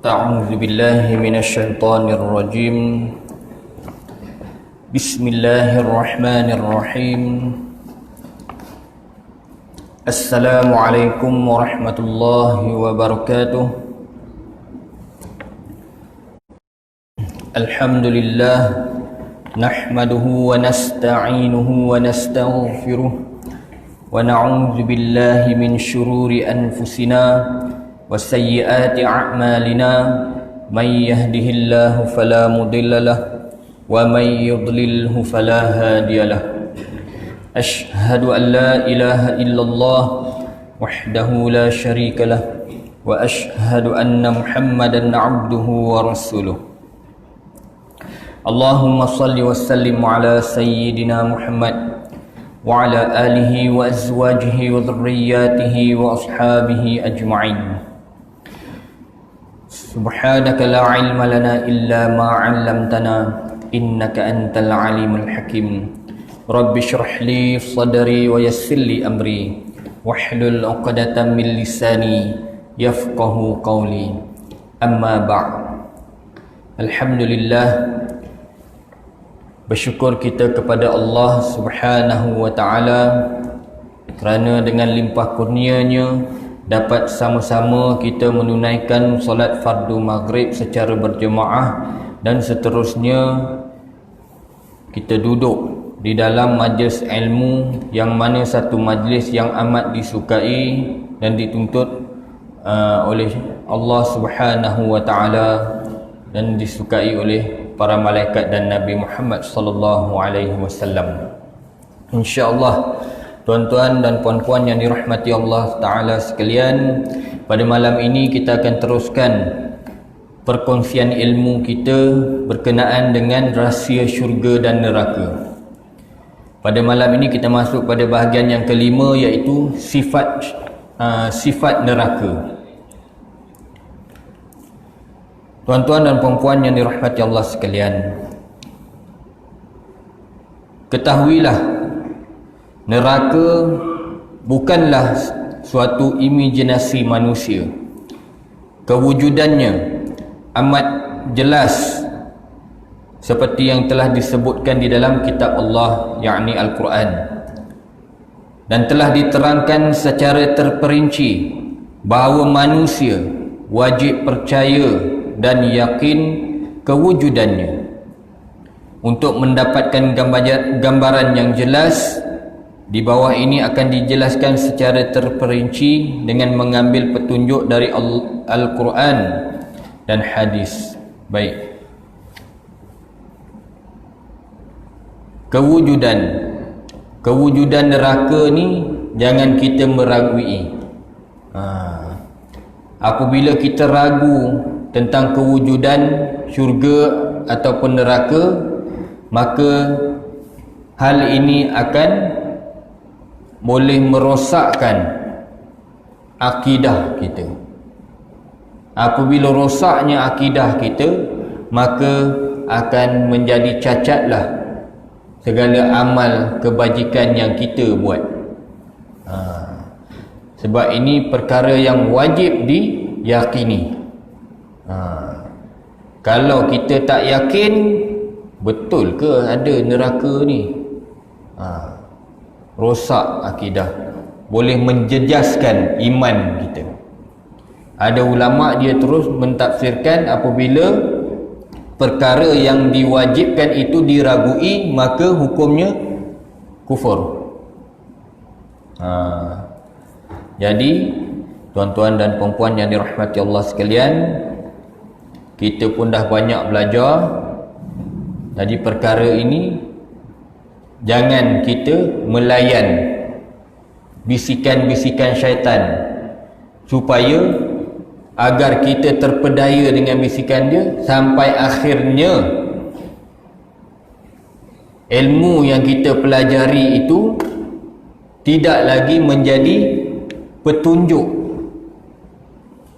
أعوذ بالله من الشيطان الرجيم بسم الله الرحمن الرحيم السلام عليكم ورحمة الله وبركاته الحمد لله نحمده ونستعينه ونستغفره ونعوذ بالله من شرور أنفسنا وسيئات أعمالنا من يهده الله فلا مضل له ومن يضلله فلا هادي له أشهد أن لا إله إلا الله وحده لا شريك له وأشهد أن محمدا عبده ورسوله اللهم صل وسلم على سيدنا محمد وعلى آله وأزواجه وذرياته وأصحابه أجمعين سبحانك لا علم لنا إلا ما علمتنا إنك أنت العليم الحكيم رب اشرح لي صدري ويسر لي أمري واحلل عقدة من لساني يفقه قولي أما بعد Alhamdulillah, bersyukur kita kepada Allah Subhanahu wa ta'ala kerana dengan limpah kurnianya dapat sama-sama kita menunaikan solat fardu maghrib secara berjemaah dan seterusnya kita duduk di dalam majlis ilmu yang mana satu majlis yang amat disukai dan dituntut oleh Allah Subhanahu wa ta'ala dan disukai oleh para malaikat dan Nabi Muhammad sallallahu alaihi wasallam. Insya-Allah, tuan-tuan dan puan-puan yang dirahmati Allah Ta'ala sekalian, pada malam ini kita akan teruskan perkongsian ilmu kita berkenaan dengan rahsia syurga dan neraka. Pada malam ini kita masuk pada bahagian yang kelima, iaitu sifat neraka. Tuan-tuan dan puan-puan yang dirahmati Allah sekalian, ketahuilah, neraka bukanlah suatu imajinasi manusia. Kewujudannya amat jelas seperti yang telah disebutkan di dalam kitab Allah, yakni Al-Quran, dan telah diterangkan secara terperinci bahawa manusia wajib percaya dan yakin kewujudannya. Untuk mendapatkan gambaran yang jelas, di bawah ini akan dijelaskan secara terperinci dengan mengambil petunjuk dari Al-Quran dan hadis. Baik. Kewujudan neraka ni jangan kita meragui. Apabila kita ragu tentang kewujudan syurga ataupun neraka, maka hal ini akan boleh merosakkan akidah kita. Apabila rosaknya akidah kita, maka akan menjadi cacatlah segala amal kebajikan yang kita buat. Sebab ini perkara yang wajib diyakini. Kalau kita tak yakin betul ke ada neraka ni, rosak akidah, boleh menjejaskan iman kita. Ada ulama dia terus mentafsirkan apabila perkara yang diwajibkan itu diragui, maka hukumnya kufur. Jadi tuan-tuan dan puan-puan yang dirahmati Allah sekalian, kita pun dah banyak belajar. Jadi perkara ini jangan kita melayan bisikan-bisikan syaitan, supaya agar kita terpedaya dengan bisikan dia sampai akhirnya ilmu yang kita pelajari itu tidak lagi menjadi petunjuk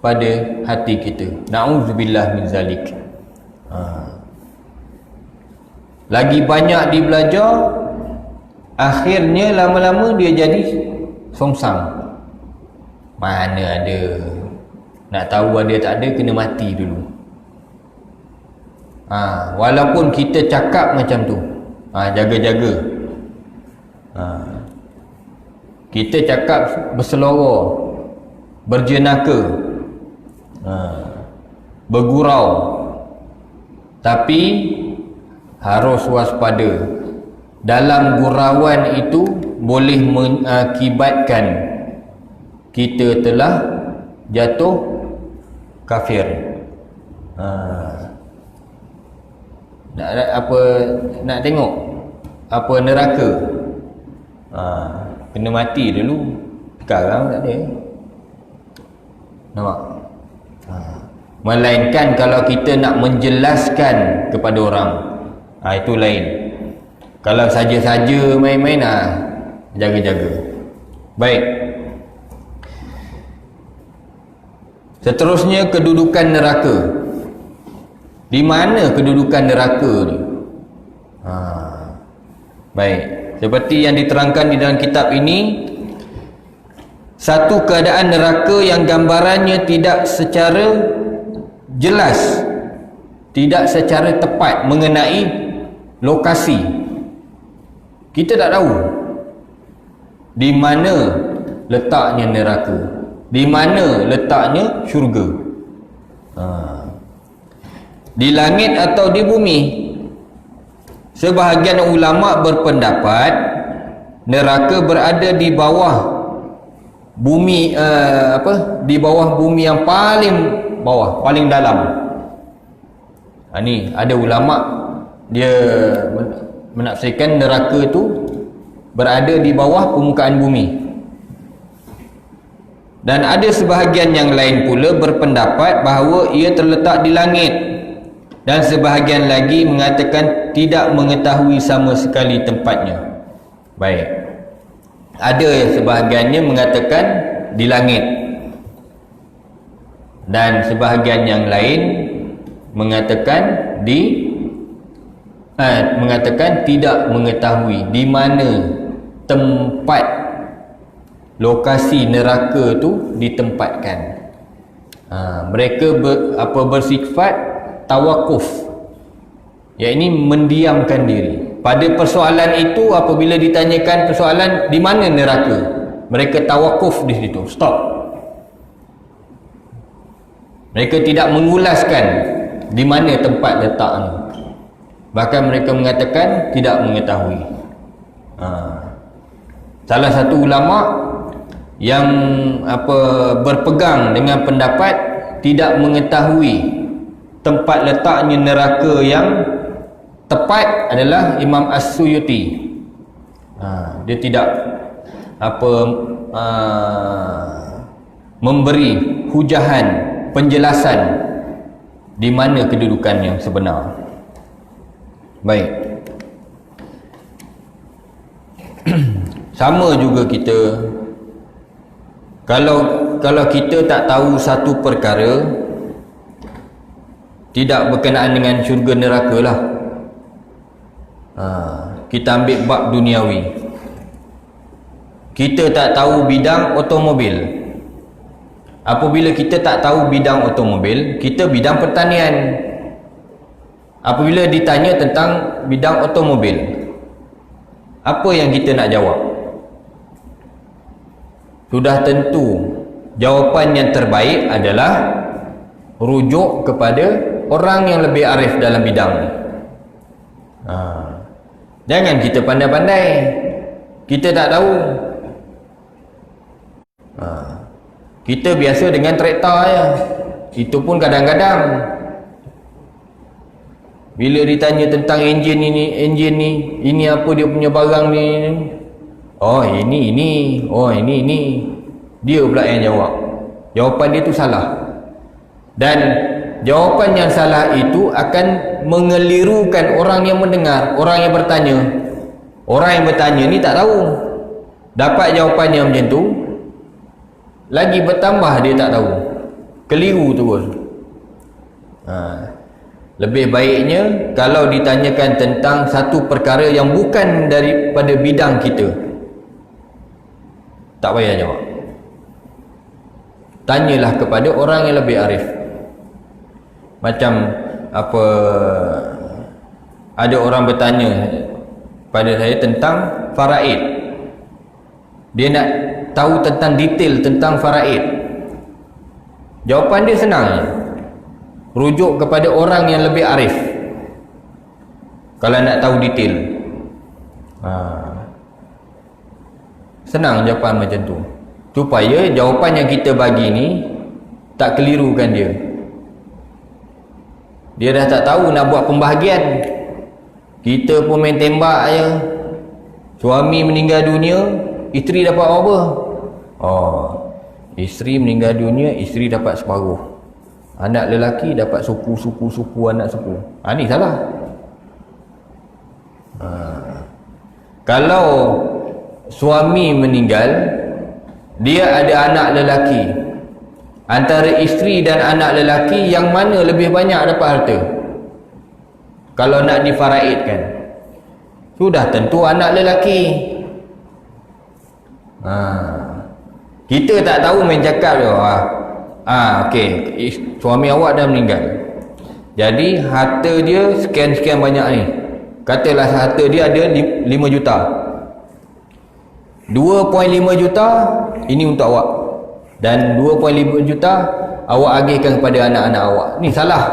pada hati kita. Na'udzubillah min zalik. Lagi banyak dibelajar, akhirnya lama-lama dia jadi songsang. Mana ada Nak tahu ada tak ada, kena mati dulu. Walaupun kita cakap macam tu, jaga-jaga. Kita cakap berseloroh, berjenaka, bergurau, tapi harus waspada. Dalam gurauan itu boleh mengakibatkan kita telah jatuh kafir. Nak tengok apa neraka? Kena mati dulu. Sekarang tak ada. Nampak? Melainkan kalau kita nak menjelaskan kepada orang, itu lain. Kalau saja-saja main-main, jaga-jaga. Baik. Seterusnya, kedudukan neraka. Di mana kedudukan neraka ni? Baik. Seperti yang diterangkan di dalam kitab ini, satu keadaan neraka yang gambarannya tidak secara jelas, tidak secara tepat mengenai lokasi. Kita tak tahu di mana letaknya neraka, di mana letaknya syurga. Di langit atau di bumi. Sebahagian ulama berpendapat neraka berada di bawah bumi, di bawah bumi yang paling bawah, paling dalam. Ni ada ulama dia menafsirkan neraka itu berada di bawah permukaan bumi. Dan ada sebahagian yang lain pula berpendapat bahawa ia terletak di langit, dan sebahagian lagi mengatakan tidak mengetahui sama sekali tempatnya. Baik. Ada sebahagiannya mengatakan di langit, dan sebahagian yang lain mengatakan mengatakan tidak mengetahui di mana tempat lokasi neraka tu ditempatkan. Mereka bersifat tawakuf, iaitu mendiamkan diri pada persoalan itu. Apabila ditanyakan persoalan di mana neraka, mereka tawakuf di situ, stop. Mereka tidak mengulaskan di mana tempat letaknya. Bahkan mereka mengatakan tidak mengetahui. Salah satu ulama yang berpegang dengan pendapat tidak mengetahui tempat letaknya neraka yang tepat adalah Imam As-Suyuti. Dia tidak memberi hujahan, penjelasan di mana kedudukan yang sebenar. Baik. Sama juga kita, kalau kita tak tahu satu perkara, tidak berkenaan dengan syurga neraka lah, kita ambil bab duniawi. Kita tak tahu bidang otomobil. Apabila kita tak tahu bidang otomobil, kita bidang pertanian. Apabila ditanya tentang bidang otomobil, apa yang kita nak jawab? Sudah tentu jawapan yang terbaik adalah rujuk kepada orang yang lebih arif dalam bidang ni. Jangan kita pandai-pandai, kita tak tahu. Kita biasa dengan traktor je, itu pun kadang-kadang bila ditanya tentang enjin ini apa dia punya barang ni, oh ini, oh ini, dia pula yang jawab. Jawapan dia tu salah, dan jawapan yang salah itu akan mengelirukan orang yang mendengar, orang yang bertanya. Orang yang bertanya ni tak tahu, dapat jawapannya macam tu, lagi bertambah dia tak tahu, keliru terus. Lebih baiknya kalau ditanyakan tentang satu perkara yang bukan daripada bidang kita, tak payah jawab. tanyalah kepada orang yang lebih arif. Macam apa, ada orang bertanya pada saya tentang faraid. Dia nak tahu tentang detail tentang faraid. Jawapan dia senang je. Rujuk kepada orang yang lebih arif kalau nak tahu detail. Senang jawapan macam tu, supaya jawapan yang kita bagi ni tak kelirukan dia. Dia dah tak tahu nak buat pembahagian. Kita pun main tembak je. Suami meninggal dunia, isteri dapat apa? Isteri meninggal dunia, isteri dapat separuh. Anak lelaki dapat suku anak suku. Ni salah. Kalau suami meninggal, dia ada anak lelaki. Antara isteri dan anak lelaki, yang mana lebih banyak dapat harta? Kalau nak difaraidkan, sudah tentu anak lelaki. Kita tak tahu main cakap je. Okey, suami awak dah meninggal, jadi harta dia sekian-sekian banyak ni. Katalah harta dia ada 5 juta. 2.5 juta ini untuk awak, dan 2.5 juta awak agihkan kepada anak-anak awak. Ni salah.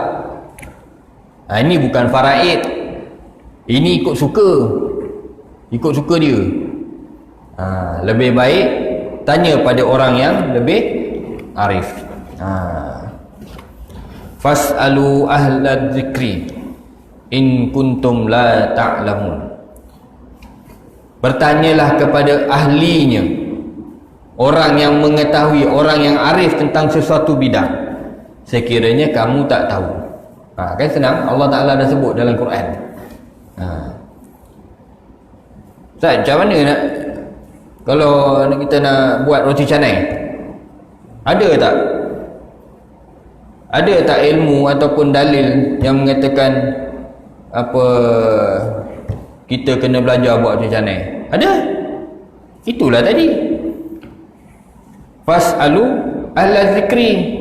Ini bukan faraid. Ini ikut suka dia. Lebih baik tanya pada orang yang lebih arif. Fas'alu ahla dzikri in kuntum la ta'lamun. Bertanyalah kepada ahlinya, orang yang mengetahui, orang yang arif tentang sesuatu bidang, sekiranya kamu tak tahu. Kan senang, Allah Ta'ala dah sebut dalam Quran. Ustaz, macam mana nak, kalau kita nak buat roti canai, ada tak ilmu ataupun dalil yang mengatakan apa kita kena belajar buat roti canai? Ada. Itulah tadi. Fas'alu ahla zikri.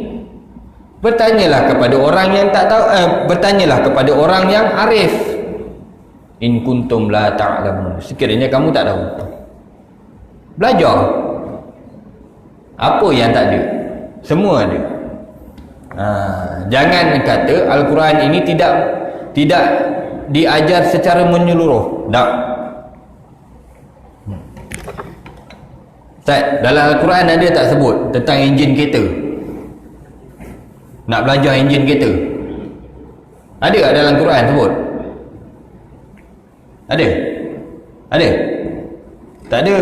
Bertanyalah kepada orang yang tak tahu, bertanyalah kepada orang yang arif. In kuntum la ta'lamun. Sekiranya kamu tak tahu. Belajar. Apa yang tak ada? Semua ada. Jangan kata Al-Quran ini tidak diajar secara menyeluruh. Tak. Ustaz, dalam Al-Quran ada tak sebut tentang enjin kereta? Nak belajar enjin kereta? Ada tak dalam Quran sebut? Ada? Tak ada.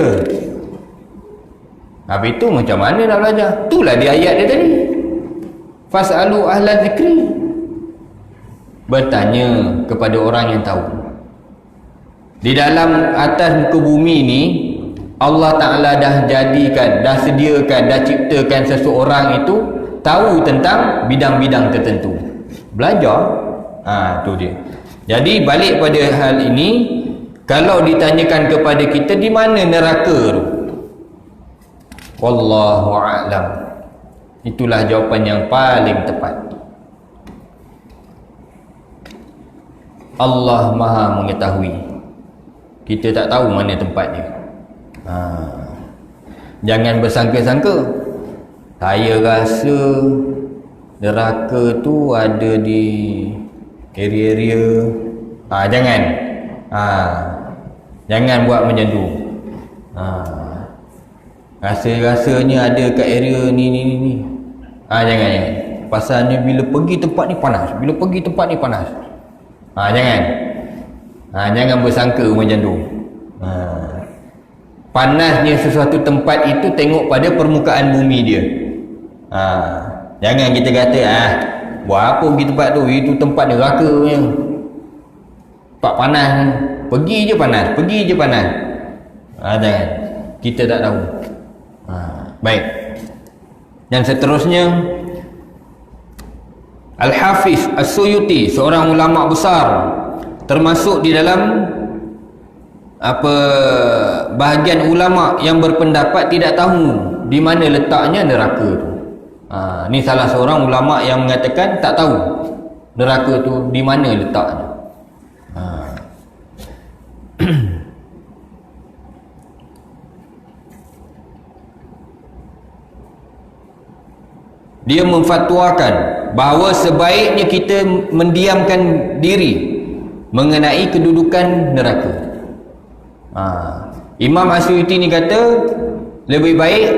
Habis itu macam mana nak belajar? Itulah di ayat dia tadi. Fas'alu ahla zikri. Bertanya kepada orang yang tahu. Di dalam atas muka bumi ni, Allah Ta'ala dah jadikan, dah sediakan, dah ciptakan seseorang itu tahu tentang bidang-bidang tertentu. Belajar. Tu dia. Jadi balik pada hal ini, kalau ditanyakan kepada kita di mana neraka tu, wallahu a'lam, itulah jawapan yang paling tepat. Allah Maha mengetahui. Kita tak tahu mana tempatnya. Jangan bersangka-sangka. Saya rasa neraka tu ada di area-area. Jangan. Jangan buat macam tu. Rasa-rasanya ada kat area ni. Jangan. Pasalnya bila pergi tempat ni panas. Jangan. Jangan bersangka macam tu. Panasnya sesuatu tempat itu tengok pada permukaan bumi dia. Jangan kita kata buat apa pergi tempat tu, itu tempat neraka punya. Tempat panas, pergi je panas. Jangan. Kita tak tahu. Baik. Dan seterusnya, Al-Hafiz As-Suyuti, seorang ulama besar, termasuk di dalam bahagian ulama yang berpendapat tidak tahu di mana letaknya neraka tu. Ni salah seorang ulama yang mengatakan tak tahu neraka tu di mana letaknya. Dia memfatwakan bahawa sebaiknya kita mendiamkan diri mengenai kedudukan neraka. Imam Asyuyuti ni kata lebih baik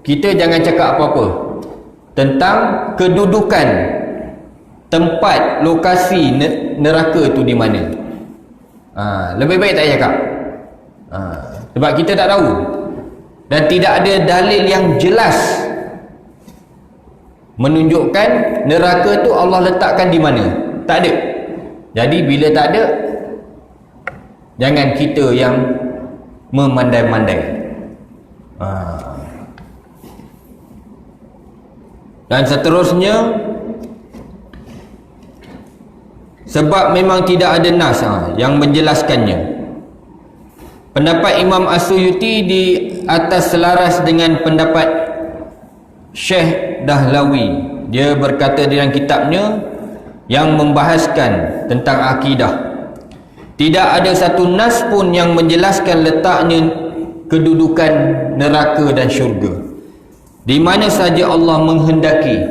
kita jangan cakap apa-apa tentang kedudukan tempat lokasi neraka tu di mana. Lebih baik tak cakap. Sebab kita tak tahu dan tidak ada dalil yang jelas menunjukkan neraka tu Allah letakkan di mana. Tak ada. Jadi bila tak ada, jangan kita yang memandai-mandai. Dan seterusnya, sebab memang tidak ada nas yang menjelaskannya. Pendapat Imam As-Suyuti di atas selaras dengan pendapat Syekh Dahlawi. Dia berkata dalam kitabnya yang membahaskan tentang akidah, tidak ada satu nas pun yang menjelaskan letaknya kedudukan neraka dan syurga. Di mana saja Allah menghendaki,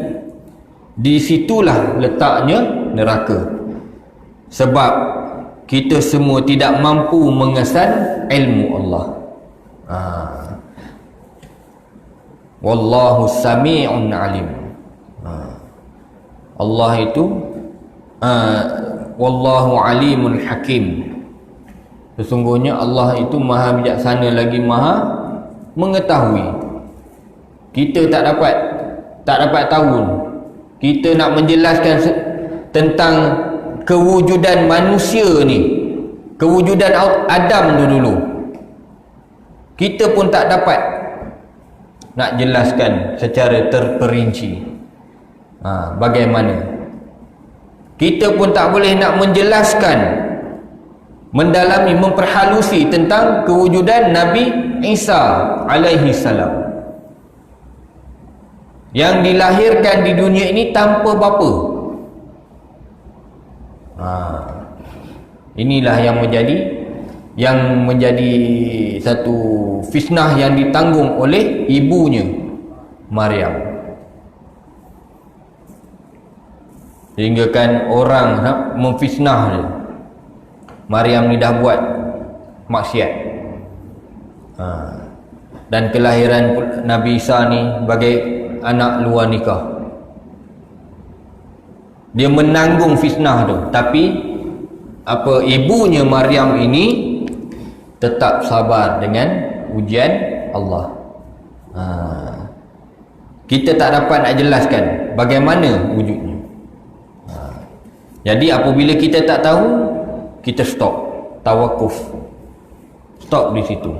di situlah letaknya neraka. Sebab kita semua tidak mampu mengesan ilmu Allah. Wallahu sami'un alim. Allah itu wallahu alimun hakim. Sesungguhnya Allah itu maha bijaksana lagi maha mengetahui. Kita tak dapat tahu. Kita nak menjelaskan tentang kewujudan manusia ni, kewujudan Adam tu dulu, kita pun tak dapat nak jelaskan secara terperinci. Bagaimana? Kita pun tak boleh nak menjelaskan, mendalami, memperhalusi tentang kewujudan Nabi Isa alaihi salam yang dilahirkan di dunia ini tanpa bapa. Inilah yang menjadi satu fitnah yang ditanggung oleh ibunya Maryam, sehingga kan orang memfitnah dia. Maryam ni dah buat maksiat. Dan kelahiran Nabi Isa ni bagai anak luar nikah. Dia menanggung fitnah tu, tapi ibunya Maryam ini tetap sabar dengan ujian Allah. Kita tak dapat nak jelaskan bagaimana wujudnya. Jadi apabila kita tak tahu, kita stop, tawakuf, stop di situ.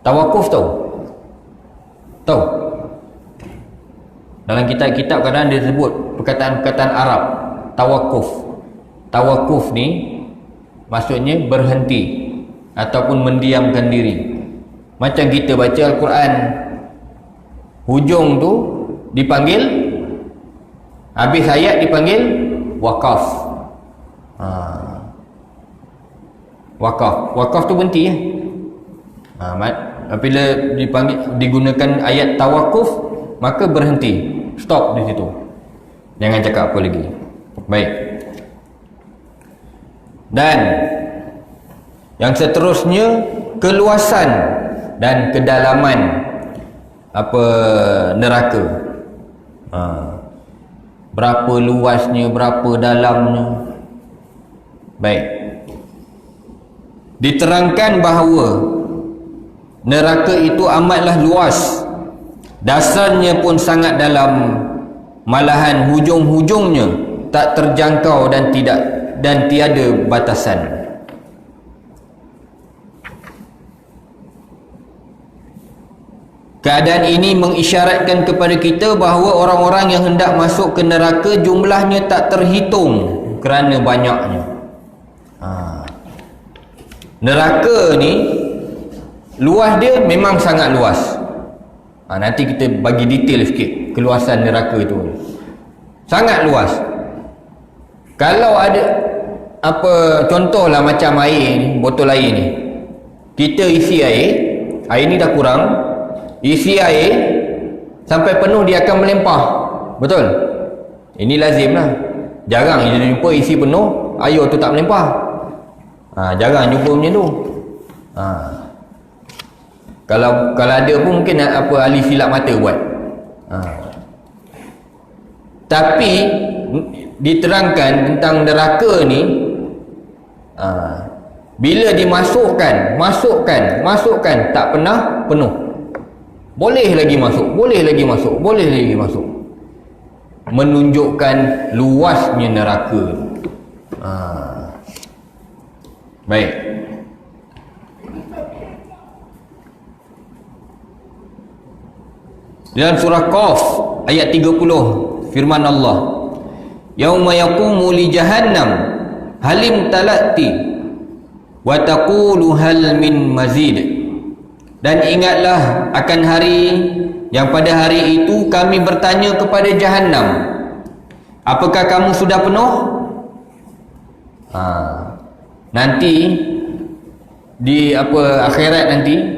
Tawakuf tahu dalam kitab-kitab kadang dia sebut perkataan-perkataan Arab tawakuf ni maksudnya berhenti ataupun mendiamkan diri. Macam kita baca Al-Quran, hujung tu dipanggil, habis ayat dipanggil wakaf. Wakaf tu berhenti ya. Apabila digunakan ayat tawakuf, maka berhenti, stop di situ, jangan cakap apa lagi. Baik. Dan yang seterusnya, keluasan dan kedalaman neraka. Berapa luasnya, berapa dalamnya. Baik. Diterangkan bahawa neraka itu amatlah luas, dasarnya pun sangat dalam, malahan hujung-hujungnya tak terjangkau dan tiada batasan. Keadaan ini mengisyaratkan kepada kita bahawa orang-orang yang hendak masuk ke neraka jumlahnya tak terhitung kerana banyaknya. Neraka ni luas dia memang sangat luas. Nanti kita bagi detail sikit keluasan neraka itu. Sangat luas. Kalau ada contohlah macam air ni, botol air ni, kita isi air ni dah kurang, isi air sampai penuh dia akan melempah. Betul? Ini lazim lah. Jarang kita jumpa isi penuh air tu tak melempah. Jarang jumpa macam tu. Kalau ada pun mungkin ahli silap mata buat. Tapi diterangkan tentang neraka ni, bila dimasukkan tak pernah penuh. Boleh lagi masuk, menunjukkan luasnya neraka. Baik. Dalam surah Qaf ayat 30 firman Allah, yauma yaqumu li jahannam halim talati wa taqulu hal min mazid. Dan ingatlah akan hari yang pada hari itu kami bertanya kepada Jahannam, apakah kamu sudah penuh? Nanti di akhirat nanti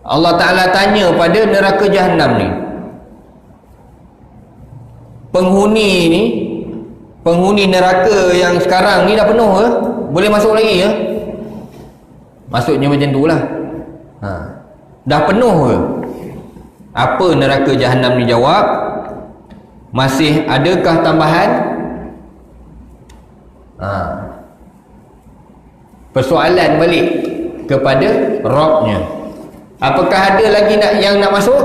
Allah Ta'ala tanya pada neraka Jahannam ni, penghuni neraka yang sekarang ni dah penuh ke? Boleh masuk lagi ke? Maksudnya macam tu lah. Dah penuh ke? Apa neraka Jahannam ni jawab? Masih adakah tambahan? Persoalan balik kepada Rabbnya, apakah ada lagi yang nak masuk?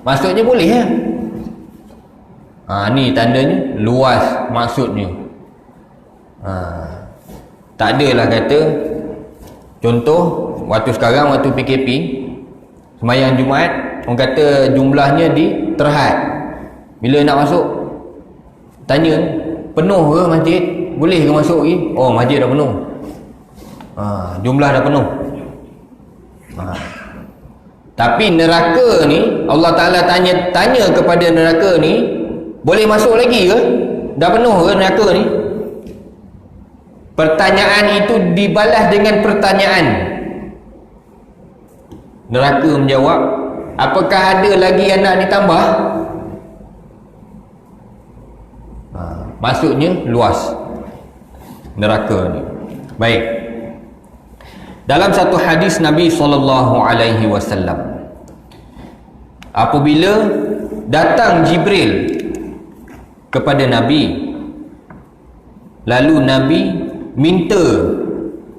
Maksudnya boleh ya? Ni tandanya luas maksudnya. Tak adalah kata, contoh waktu sekarang, waktu PKP, sembahyang Jumaat, orang kata jumlahnya terhad. Bila nak masuk, tanya, penuh ke masjid? Boleh ke masuk lagi? Oh, masjid dah penuh. Jumlah dah penuh. Tapi neraka ni, Allah Ta'ala tanya kepada neraka ni, boleh masuk lagi ke? Dah penuh ke neraka ni? Pertanyaan itu dibalas dengan pertanyaan. Neraka menjawab, apakah ada lagi yang nak ditambah? Maksudnya luas neraka ni. Baik. Dalam satu hadis Nabi SAW, apabila datang Jibril kepada Nabi, lalu Nabi minta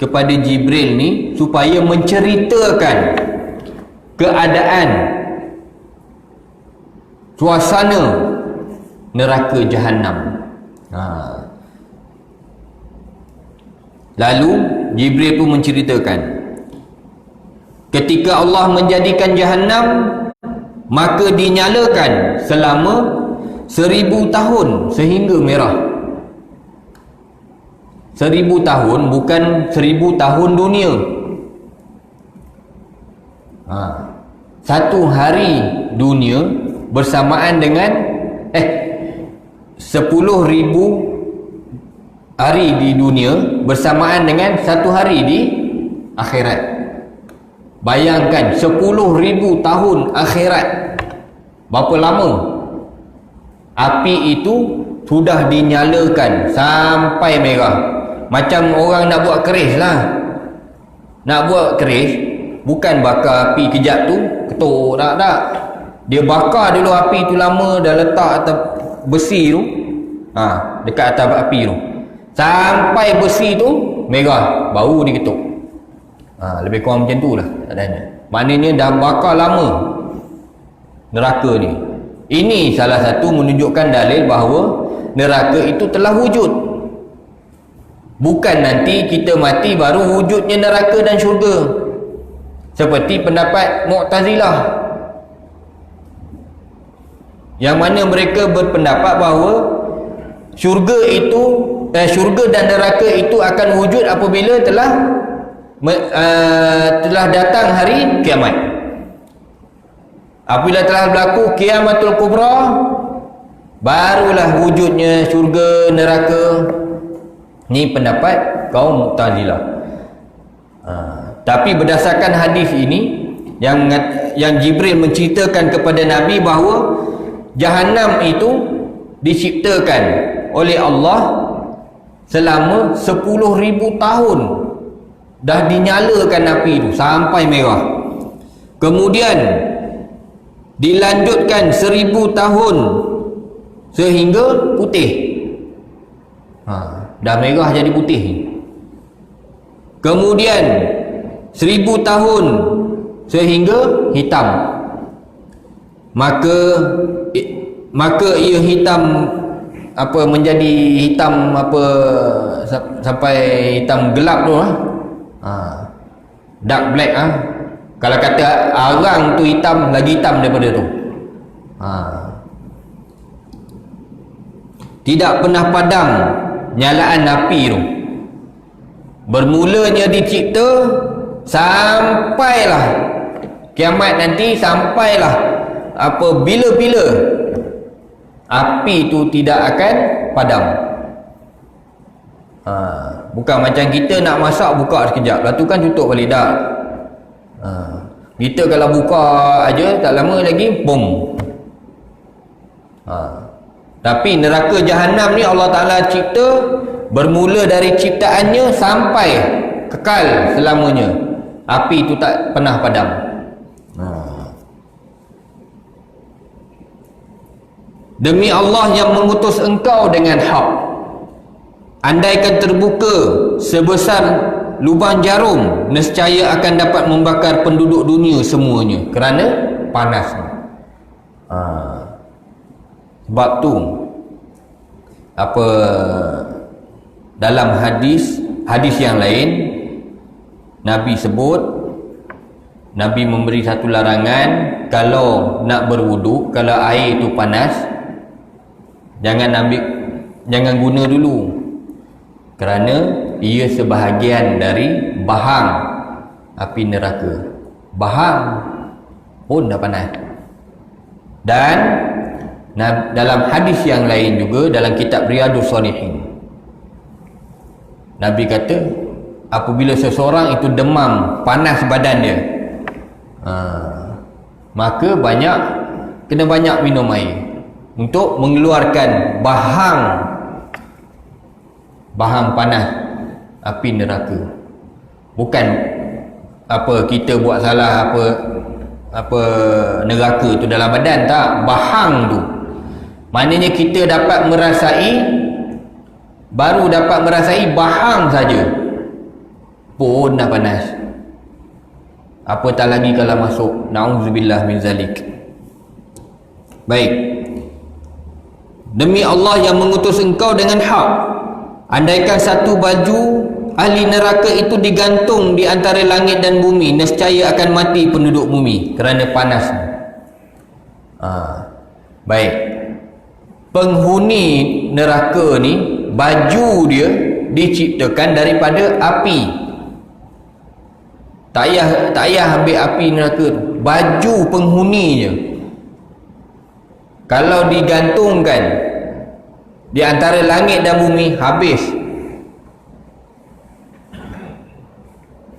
kepada Jibril ni supaya menceritakan keadaan suasana neraka Jahannam. Lalu Jibril pun menceritakan, ketika Allah menjadikan Jahannam, maka dinyalakan selama 1000 tahun sehingga merah. 1000 tahun, bukan 1000 tahun dunia. Satu hari dunia bersamaan dengan 10,000 hari di dunia bersamaan dengan satu hari di akhirat. Bayangkan 10,000 tahun akhirat, berapa lama? Api itu sudah dinyalakan sampai merah. Macam orang nak buat keris lah. Nak buat keris, bukan bakar api kejap tu ketuk, tak. Dia bakar dulu api tu lama, dah letak atas besi tu, dekat atas api tu, sampai besi tu merah, baru diketuk. Lebih kurang macam tu lah adanya. Maknanya dah bakar lama neraka ni. Ini salah satu menunjukkan dalil bahawa neraka itu telah wujud. Bukan nanti kita mati baru wujudnya neraka dan syurga, seperti pendapat Mu'tazilah, yang mana mereka berpendapat bahawa syurga dan neraka itu akan wujud apabila telah datang hari kiamat. Apabila telah berlaku Qiyamatul Kubra, barulah wujudnya syurga, neraka. Ni pendapat kaum Mu'tazilah. Tapi berdasarkan hadis ini yang Jibril menceritakan kepada Nabi bahawa Jahannam itu diciptakan oleh Allah selama 10,000 tahun dah dinyalakan api itu sampai merah. Kemudian dilanjutkan 1000 tahun sehingga putih. Dah merah jadi putih. Kemudian 1000 tahun sehingga hitam. Maka ia hitam menjadi hitam sampai hitam gelap tu dark black Kalau kata arang tu hitam, lagi hitam daripada tu. Tidak pernah padam nyalaan api tu. Bermulanya dicipta sampailah kiamat nanti, sampailah bila-bila api tu tidak akan padam. Bukan macam kita nak masak buka sekejap, lepas tu kan tutup balik dah. Kita kalau buka aja tak lama lagi bom. Tapi neraka Jahannam ni Allah Ta'ala cipta bermula dari ciptaannya sampai kekal selamanya. Api itu tak pernah padam. Demi Allah yang mengutus engkau dengan hak, andaikan terbuka sebesar lubang jarum, nescaya akan dapat membakar penduduk dunia semuanya kerana panas. Sebab tu dalam hadis yang lain Nabi sebut, Nabi memberi satu larangan, kalau nak berwuduk, kalau air tu panas, jangan guna dulu, kerana ia sebahagian dari bahang api neraka. Bahang pun dah panas. Dan dalam hadis yang lain juga, dalam kitab Riyadhus Shalihin, Nabi kata apabila seseorang itu demam, panas badan dia, maka kena banyak minum air untuk mengeluarkan bahang panas api neraka. Bukan kita buat salah neraka tu dalam badan, tak, bahang tu maknanya kita baru dapat merasai bahang saja pun dah panas, apatah lagi kalau masuk, na'udzubillah min zalik. Baik, demi Allah yang mengutus engkau dengan hak, andaikan satu baju ahli neraka itu digantung di antara langit dan bumi, nescaya akan mati penduduk bumi kerana panas. Baik, penghuni neraka ni baju dia diciptakan daripada api. Tak payah ambil api neraka tu, baju penghuninya kalau digantungkan di antara langit dan bumi, habis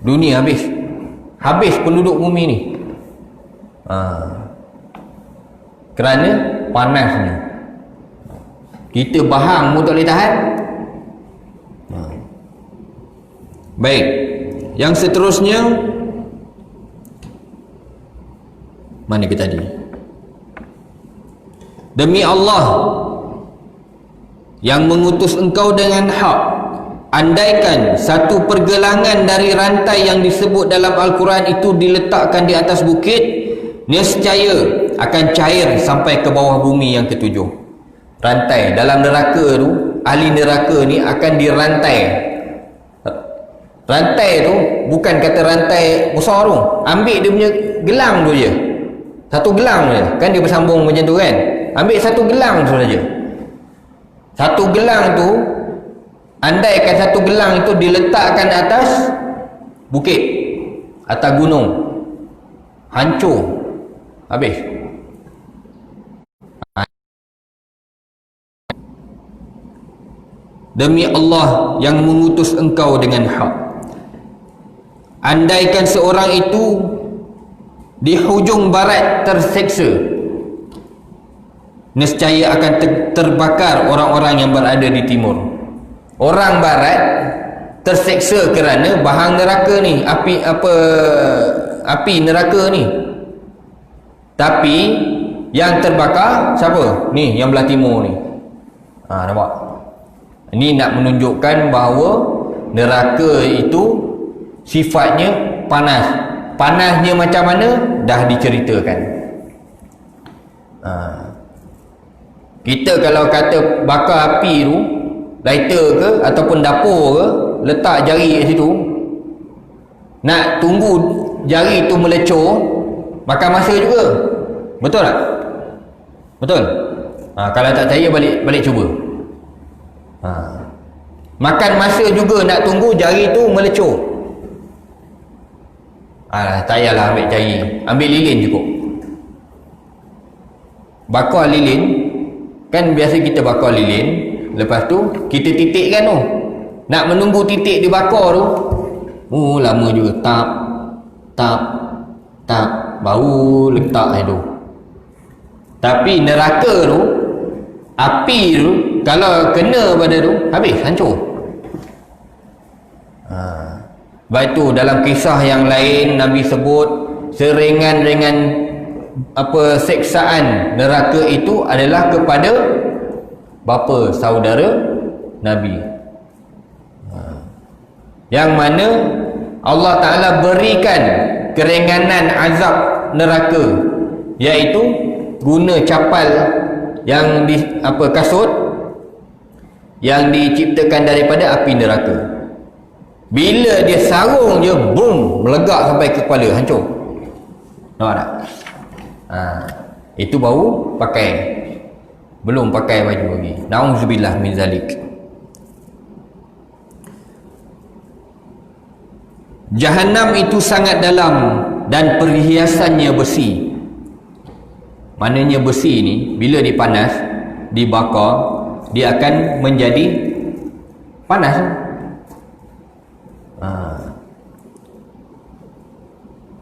dunia, habis penduduk bumi ni, kerana panasnya. Kita bahang pun tak boleh tahan. Baik, yang seterusnya mana kita tadi? Demi Allah yang mengutus engkau dengan hak, andaikan satu pergelangan dari rantai yang disebut dalam Al-Quran itu diletakkan di atas bukit, nescaya akan cair sampai ke bawah bumi yang ketujuh. Rantai dalam neraka tu, ahli neraka ni akan dirantai. Rantai tu bukan kata rantai besar tu, ambil dia punya gelang tu je, satu gelang je kan, dia bersambung macam tu kan, ambil satu gelang tu saja. Satu gelang tu, andaikan satu gelang itu diletakkan atas bukit, atas gunung, hancur, habis. demi Allah yang mengutus engkau dengan hak, andaikan seorang itu di hujung barat terseksa, nescaya akan terbakar orang-orang yang berada di timur. Orang barat terseksa kerana bahang neraka ni, api neraka ni, tapi yang terbakar siapa? Ni yang belah timur ni. Nampak? Ini nak menunjukkan bahawa neraka itu sifatnya panas. Panasnya macam mana dah diceritakan. Kita kalau kata bakar api tu, lighter ke ataupun dapur ke, letak jari kat situ, nak tunggu jari tu melecur, makan masa juga. Betul tak? Betul? Kalau tak percaya balik cuba. Makan masa juga nak tunggu jari tu melecur. Tak payahlah ambil jari, ambil lilin cukup. Bakar lilin, kan biasa kita bakar lilin, lepas tu kita titikkan tu. Nak menunggu titik dibakar tu, lama juga. Tap, baru letak tu. Tapi neraka tu, api tu, kalau kena pada tu, habis, hancur. Baik tu dalam kisah yang lain Nabi sebut seringan-ringan seksaan neraka itu adalah kepada bapa saudara Nabi, yang mana Allah Ta'ala berikan keringanan azab neraka, iaitu guna capal yang kasut yang diciptakan daripada api neraka. Bila dia sarung je, boom, melegak sampai ke kepala, hancur. Nampak tak? Itu baru pakai, belum pakai baju lagi. Na'udzubillah min zalik. Jahannam itu sangat dalam dan perhiasannya besi. Maknanya besi ni bila dipanas, dibakar, dia akan menjadi panas.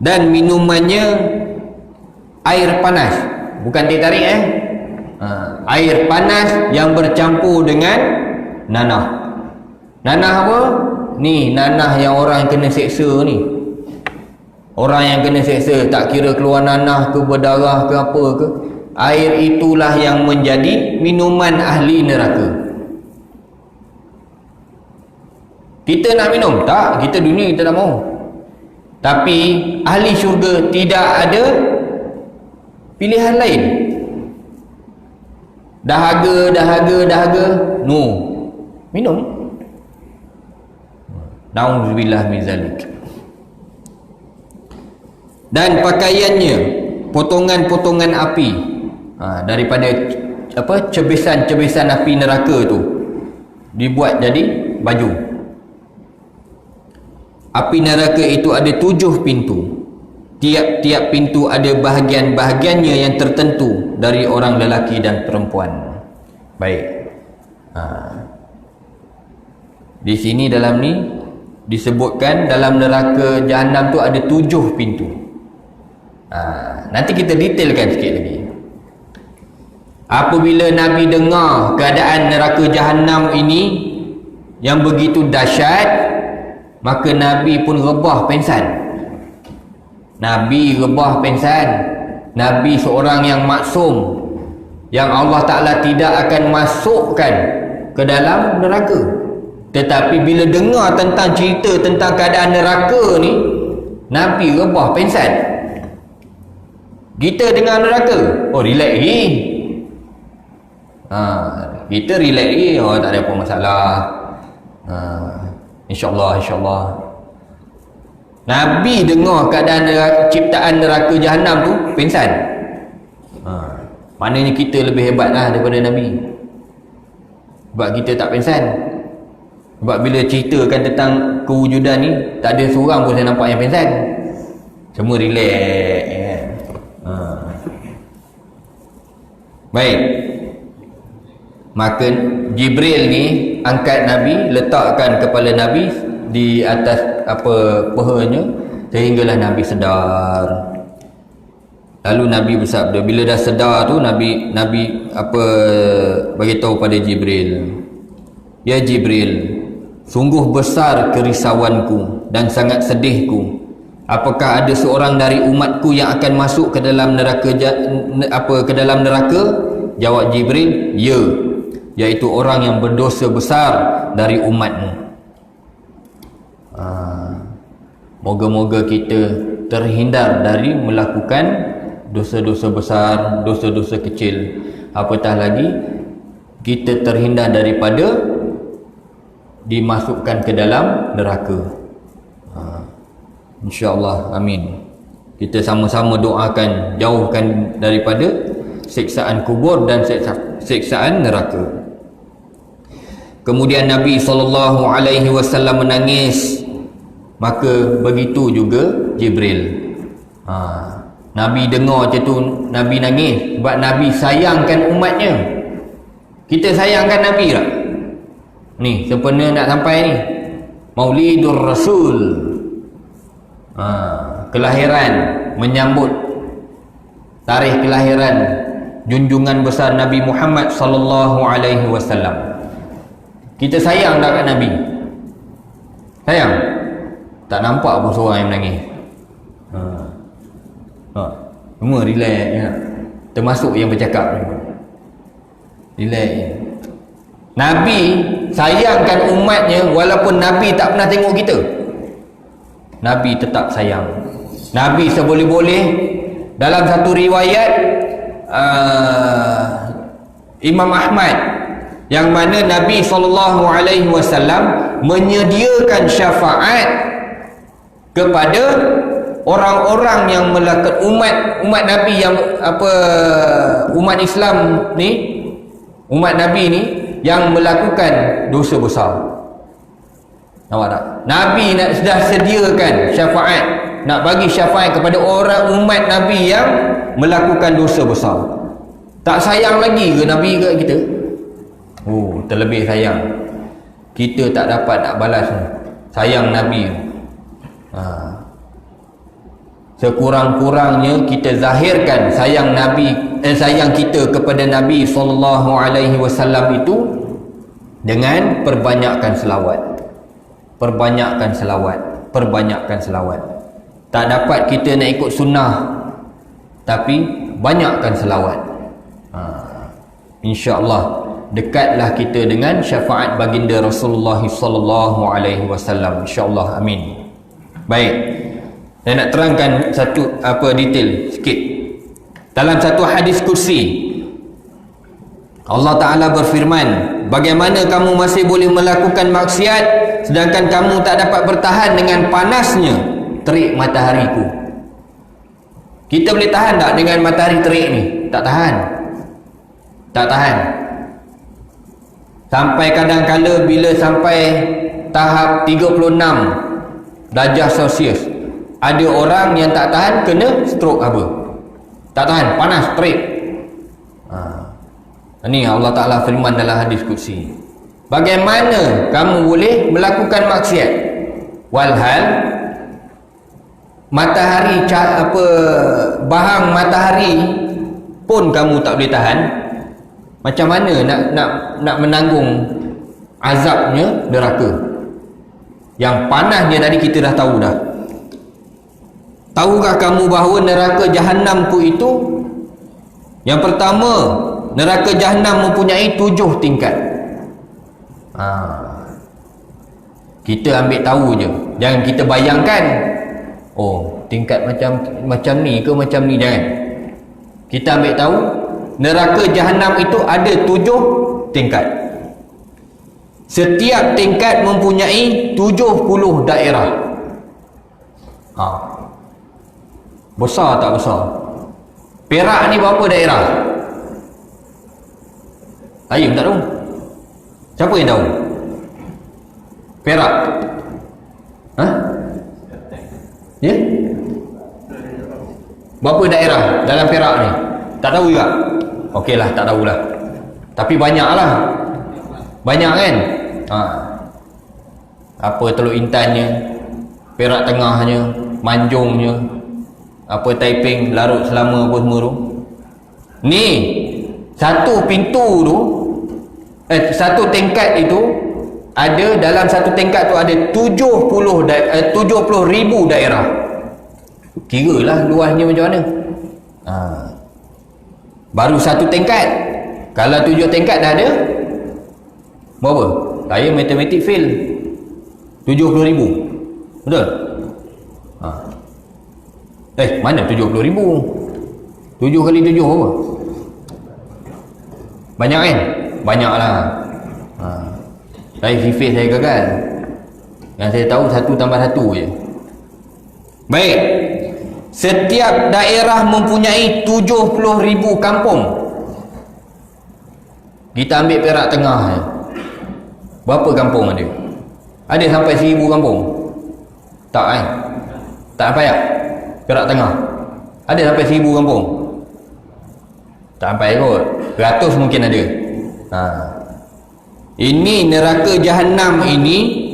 Dan minumannya air panas, bukan teh tarik air panas yang bercampur dengan nanah. Nanah apa? Ni nanah yang orang yang kena seksa ni. Orang yang kena seksa, tak kira keluar nanah ke, berdarah ke, apa ke, air itulah yang menjadi minuman ahli neraka. Kita nak minum? Tak, kita dunia kita tak mau. Tapi ahli syurga tidak ada pilihan lain. Dahaga, no, minum. Na'udzubillah min zalik. Dan pakaiannya potongan-potongan api, daripada cebisan-cebisan api neraka tu dibuat jadi baju. Api neraka itu ada 7 pintu. Tiap-tiap pintu ada bahagian-bahagiannya yang tertentu dari orang lelaki dan perempuan. Baik. Di sini dalam ni disebutkan dalam neraka Jahannam tu ada 7 pintu. Nanti kita detailkan sikit lagi. Apabila Nabi dengar keadaan neraka Jahannam ini yang begitu dahsyat, maka Nabi pun rebah pensan. Nabi rebah pensan. Nabi seorang yang maksum, yang Allah Ta'ala tidak akan masukkan ke dalam neraka. Tetapi bila dengar tentang cerita tentang keadaan neraka ni, Nabi rebah pensan. Kita dengar neraka, relax lagi. Kita relax lagi, tak ada apa masalah. InsyaAllah. Nabi dengar keadaan ciptaan neraka Jahannam tu, pingsan. Maknanya kita lebih hebat lah daripada Nabi. Sebab kita tak pingsan. Sebab bila ceritakan tentang kewujudan ni, tak ada seorang pun saya nampak yang pingsan. Semua relax. Baik. Maka Jibril ni angkat Nabi, letakkan kepala Nabi di atas pahanya sehinggalah Nabi sedar. Lalu Nabi bersabda, bila dah sedar tu Nabi bagi tahu pada Jibril, ya Jibril, sungguh besar kerisauanku dan sangat sedihku. Apakah ada seorang dari umatku yang akan masuk ke dalam neraka Jawab Jibril, ya, iaitu orang yang berdosa besar dari umatmu. Moga-moga kita terhindar dari melakukan dosa-dosa besar, dosa-dosa kecil, apatah lagi kita terhindar daripada dimasukkan ke dalam neraka. InsyaAllah, amin. Kita sama-sama doakan jauhkan daripada siksaan kubur dan siksaan neraka. Kemudian Nabi SAW menangis. Maka begitu juga Jibril. Nabi dengar macam tu, Nabi nangis sebab Nabi sayangkan umatnya. Kita sayangkan Nabi tak? Ni sempena nak sampai ni Maulidur Rasul, kelahiran, menyambut tarikh kelahiran junjungan besar Nabi Muhammad sallallahu alaihi wasallam. Kita sayang tak kat Nabi? Sayang? Tak nampak pun seorang yang menangis. Semua relax ya. Termasuk yang bercakap ni. Relax. Nabi sayangkan umatnya walaupun Nabi tak pernah tengok kita. Nabi tetap sayang. Nabi seboleh-boleh, dalam satu riwayat Imam Ahmad, yang mana Nabi SAW menyediakan syafaat kepada orang-orang yang melakukan umat Nabi yang umat Islam ni, umat Nabi ni yang melakukan dosa besar. Nampak tak? Nabi sudah sediakan syafaat, nak bagi syafaat kepada orang umat Nabi yang melakukan dosa besar. Tak sayang lagi ke Nabi kat kita? Terlebih sayang. Kita tak dapat nak balas sayang Nabi. Sekurang-kurangnya kita zahirkan sayang Nabi, sayang kita kepada Nabi SAW itu dengan perbanyakkan selawat. Perbanyakkan selawat. Tak dapat kita nak ikut sunnah, tapi banyakkan selawat. InsyaAllah dekatlah kita dengan syafaat baginda Rasulullah SAW. InsyaAllah, amin. Baik, saya nak terangkan satu detail sikit. Dalam satu hadis kursi, Allah Ta'ala berfirman, bagaimana kamu masih boleh melakukan maksiat sedangkan kamu tak dapat bertahan dengan panasnya terik matahariku. Kita boleh tahan tak dengan matahari terik ni? Tak tahan. Sampai kadang-kala bila sampai tahap 36 darjah Celsius, ada orang yang tak tahan, kena stroke apa? Tak tahan, panas, terik. Ini Allah Ta'ala firman dalam hadis kursi. Bagaimana kamu boleh melakukan maksiat walhal matahari, bahang matahari pun kamu tak boleh tahan? Macam mana nak menanggung azabnya neraka? Yang panasnya tadi kita dah tahu dah. Tahukah kamu bahawa neraka Jahannamku itu, yang pertama, neraka Jahannam mempunyai 7 tingkat. Kita ambil tahu je, jangan kita bayangkan tingkat macam ni ke macam ni. Jangan. Kita ambil tahu neraka Jahannam itu ada 7 tingkat. Setiap tingkat mempunyai 70 daerah. Besar tak besar? Perak ni berapa daerah? Ayub tak tahu? Siapa yang tahu? Perak? Ya? Berapa daerah dalam Perak ni? Tak tahu juga? Okeylah, tak tahulah. Tapi banyaklah. Banyak kan? Apa Teluk Intannya, Perak Tengahnya, Manjungnya, apa Taiping, Larut Selama, apa semua tu. Ni satu pintu tu, satu tingkat itu ada, dalam satu tingkat tu ada 70,000 daerah. Kiralah luasnya macam mana. Baru satu tingkat. Kalau 7 tingkat dah ada berapa? Saya matematik fail. 70,000. Betul? Mana 70,000? 7 kali 7 berapa? Banyak kan? Banyaklah. Saya fail, saya gagal. Yang saya tahu 1 tambah 1 je. Baik. Setiap daerah mempunyai 70,000 kampung. Kita ambil Perak Tengah je. Berapa kampung ada? Ada sampai 1,000 kampung? Tak kan? Tak sampai tak? Perak Tengah ada sampai 1,000 kampung? Tak sampai kot. Ratus mungkin ada. Ini neraka Jahannam ini,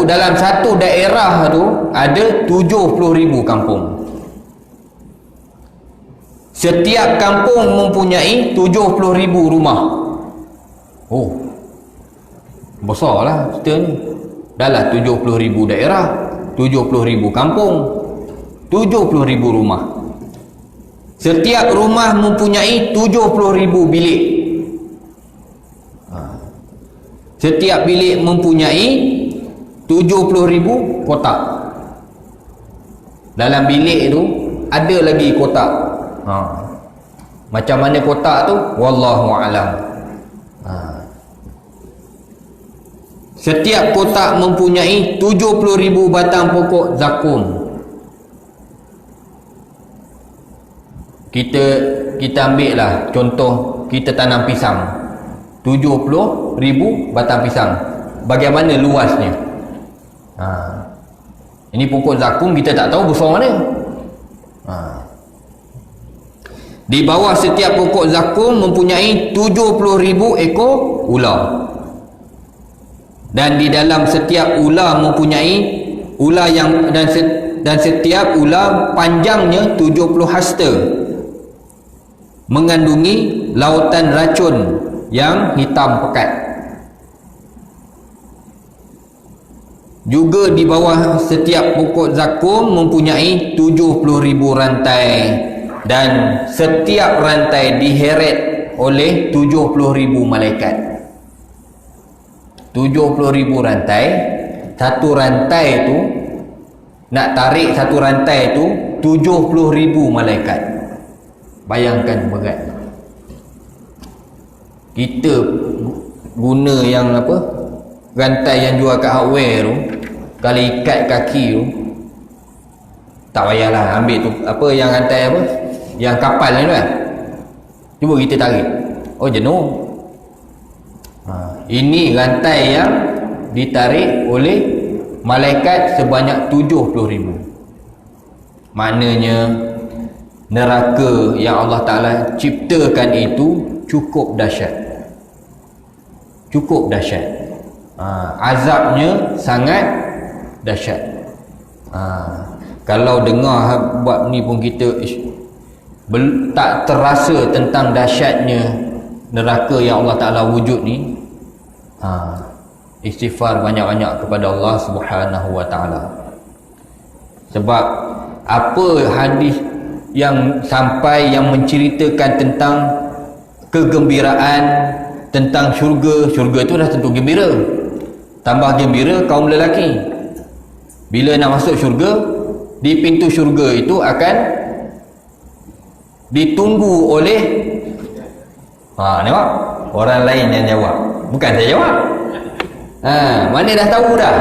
dalam satu daerah tu ada 70,000 kampung. Setiap kampung mempunyai 70,000 rumah. Besarlah cerita ni. Dalam 70,000 daerah, 70,000 kampung, 70,000 rumah. Setiap rumah mempunyai 70,000 bilik. Setiap bilik mempunyai 70,000 kotak. Dalam bilik tu ada lagi kotak. Macam mana kotak tu? Wallahu a'lam. Setiap kotak mempunyai 70,000 batang pokok zakum. Kita ambil lah contoh, kita tanam pisang, 70,000 batang pisang. Bagaimana luasnya? Ini pokok zakum, kita tak tahu besar mana. Di bawah setiap pokok zakum mempunyai 70,000 ekor ular. Dan di dalam setiap ular mempunyai ular yang dan setiap ular panjangnya 70 hasta, mengandungi lautan racun yang hitam pekat. Juga di bawah setiap pokok zakum mempunyai 70,000 rantai, dan setiap rantai diheret oleh 70,000 malaikat. 70,000 rantai. Satu rantai tu, nak tarik satu rantai tu 70,000 malaikat. Bayangkan berat. Kita guna yang apa, rantai yang jual kat hardware tu, kalau ikat kaki tu, tak payahlah ambil tu apa, yang rantai apa, yang kapal ni kan. Cuba kita tarik, jenuh. Ini rantai yang ditarik oleh malaikat sebanyak 70,000. Maknanya neraka yang Allah Ta'ala ciptakan itu cukup dahsyat. Cukup dahsyat. Azabnya sangat dahsyat. Kalau dengar buat ni pun kita tak terasa tentang dahsyatnya neraka yang Allah Ta'ala wujud ni. Istighfar banyak-banyak kepada Allah Subhanahu wa Ta'ala. Sebab apa hadis yang sampai yang menceritakan tentang kegembiraan, tentang syurga. Syurga tu dah tentu gembira. Tambah gembira kaum lelaki. Bila nak masuk syurga, di pintu syurga itu akan ditunggu oleh nampak? Orang lain yang jawab, bukan saya jawab. Mana dah tahu dah.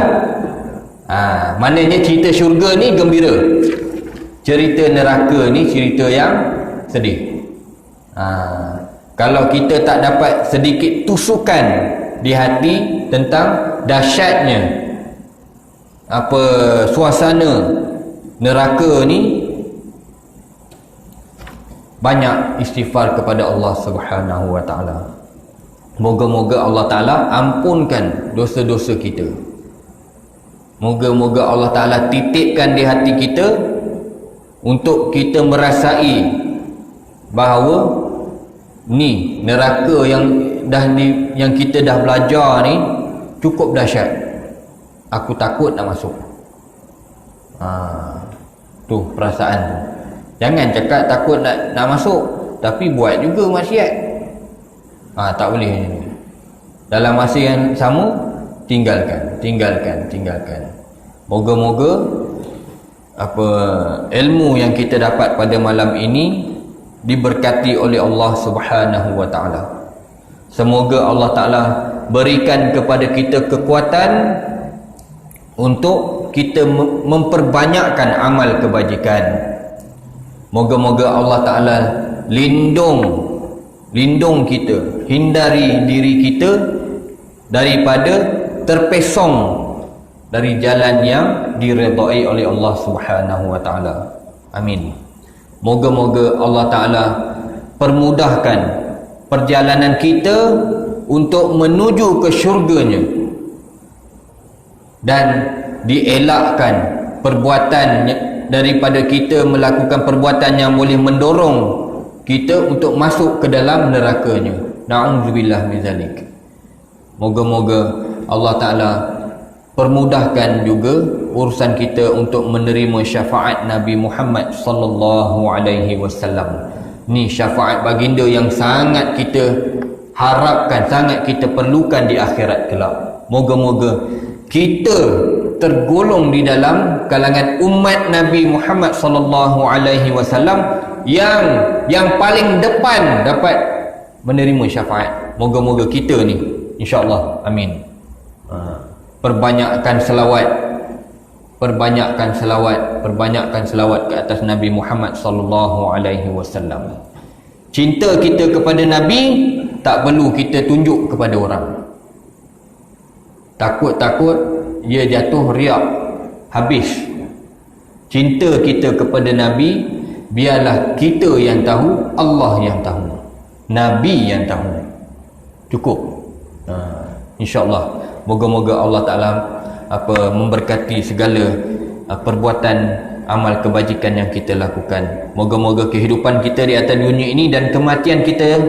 Maknanya cerita syurga ni gembira, cerita neraka ni cerita yang sedih. Kalau kita tak dapat sedikit tusukan di hati tentang dahsyatnya apa suasana neraka ni, banyak istighfar kepada Allah Subhanahu wa Ta'ala. Moga-moga Allah Ta'ala ampunkan dosa-dosa kita. Moga-moga Allah Ta'ala titipkan di hati kita untuk kita merasai bahawa ni neraka yang kita dah belajar ni cukup dahsyat. Aku takut nak masuk. Tu perasaan tu. Jangan cakap takut nak masuk tapi buat juga maksiat. Tak boleh. Dalam masa yang sama tinggalkan. Moga-moga ilmu yang kita dapat pada malam ini diberkati oleh Allah Subhanahu wa taala. Semoga Allah Taala berikan kepada kita kekuatan untuk kita memperbanyakkan amal kebajikan. Moga-moga Allah Taala lindung kita, hindari diri kita daripada terpesong dari jalan yang diredai oleh Allah Subhanahu wa taala. Amin. Moga-moga Allah Taala permudahkan perjalanan kita untuk menuju ke syurganya dan dielakkan perbuatan daripada kita melakukan perbuatan yang boleh mendorong kita untuk masuk ke dalam nerakanya. Na'udzubillah min zalik. Moga-moga Allah Ta'ala permudahkan juga urusan kita untuk menerima syafaat Nabi Muhammad sallallahu alaihi wasallam. Ni syafaat baginda yang sangat kita harapkan, sangat kita perlukan di akhirat kelak. Moga-moga kita tergolong di dalam kalangan umat Nabi Muhammad sallallahu alaihi wasallam yang paling depan dapat menerima syafaat. Moga-moga kita ni, insya-Allah. Amin. Perbanyakkan selawat ke atas Nabi Muhammad sallallahu alaihi wasallam. Cinta kita kepada Nabi tak perlu kita tunjuk kepada orang. Takut dia jatuh riak, habis. Cinta kita kepada Nabi biarlah kita yang tahu, Allah yang tahu, Nabi yang tahu. Cukup. InsyaAllah. Moga-moga Allah Ta'ala memberkati segala perbuatan amal kebajikan yang kita lakukan. Moga-moga kehidupan kita di atas dunia ini dan kematian kita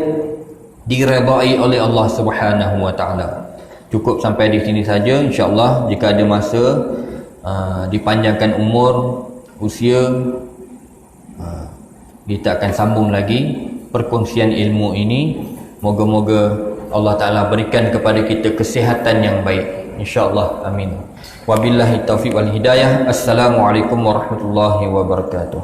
diredai oleh Allah Subhanahu wa taala. Cukup sampai di sini saja, insya-Allah. Jika ada masa dipanjangkan umur, usia, kita akan sambung lagi perkongsian ilmu ini. Moga-moga Allah Ta'ala berikan kepada kita kesihatan yang baik, insya-Allah. Amin. Wabillahi taufiq wal hidayah. Assalamualaikum warahmatullahi wabarakatuh.